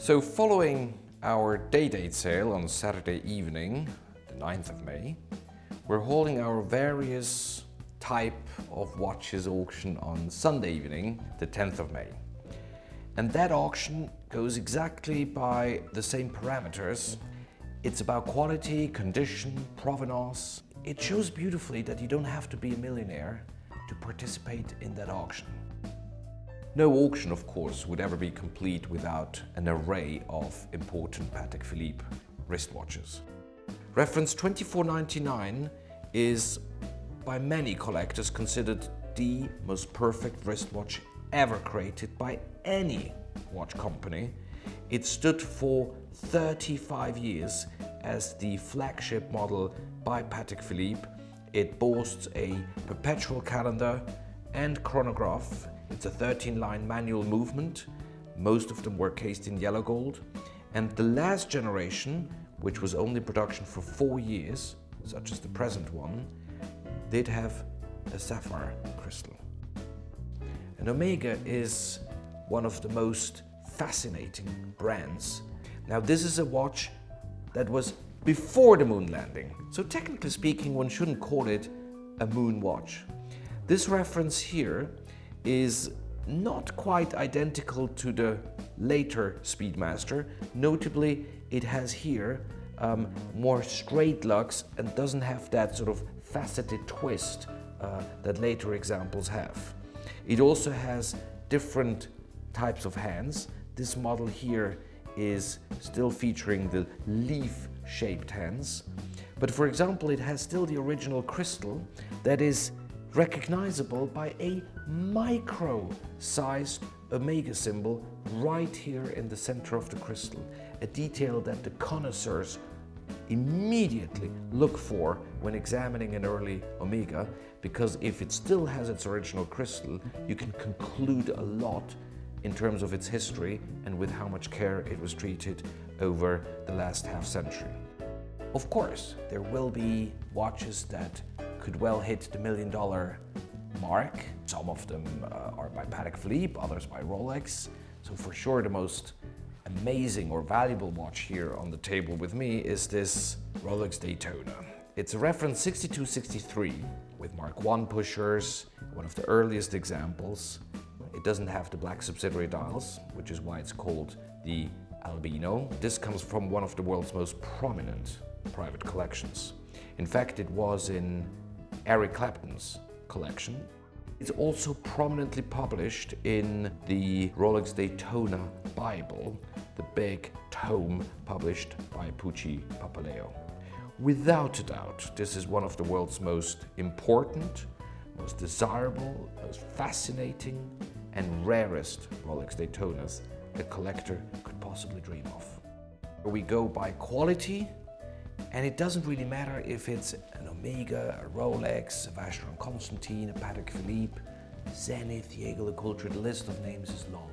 So following our day-date sale on Saturday evening, the 9th of May, we're holding our various type of watches auction on Sunday evening, the 10th of May. And that auction goes exactly by the same parameters. It's about quality, condition, provenance. It shows beautifully that you don't have to be a millionaire to participate in that auction. No auction, of course, would ever be complete without an array of important Patek Philippe wristwatches. Reference 2499 is by many collectors considered the most perfect wristwatch ever created by any watch company. It stood for 35 years as the flagship model by Patek Philippe. It boasts a perpetual calendar and chronograph. It's a 13-line manual movement. Most of them were cased in yellow gold. And the last generation, which was only in production for 4 years, such as the present one, did have a sapphire crystal. And Omega is one of the most fascinating brands. Now, this is a watch that was before the moon landing. So technically speaking, one shouldn't call it a moon watch. This reference here is not quite identical to the later Speedmaster. Notably, it has here more straight lugs and doesn't have that sort of faceted twist that later examples have. It also has different types of hands. This model here is still featuring the leaf-shaped hands. But for example, it has still the original crystal that is recognizable by a micro-sized Omega symbol right here in the center of the crystal, a detail that the connoisseurs immediately look for when examining an early Omega, because if it still has its original crystal, you can conclude a lot in terms of its history and with how much care it was treated over the last half century. Of course, there will be watches that could well hit the $1 million mark. Some of them are by Patek Philippe, others by Rolex. So for sure the most amazing or valuable watch here on the table with me is this Rolex Daytona. It's a reference 6263 with Mark I pushers, one of the earliest examples. It doesn't have the black subsidiary dials, which is why it's called the Albino. This comes from one of the world's most prominent private collections. In fact, it was in Eric Clapton's collection. It's also prominently published in the Rolex Daytona Bible, the big tome published by Pucci Papaleo. Without a doubt, this is one of the world's most important, most desirable, most fascinating, and rarest Rolex Daytonas a collector could possibly dream of. We go by quality, and it doesn't really matter if it's an Omega, a Rolex, a Vacheron Constantin, a Patek Philippe, Zenith, Jaeger LeCoultre, the list of names is long.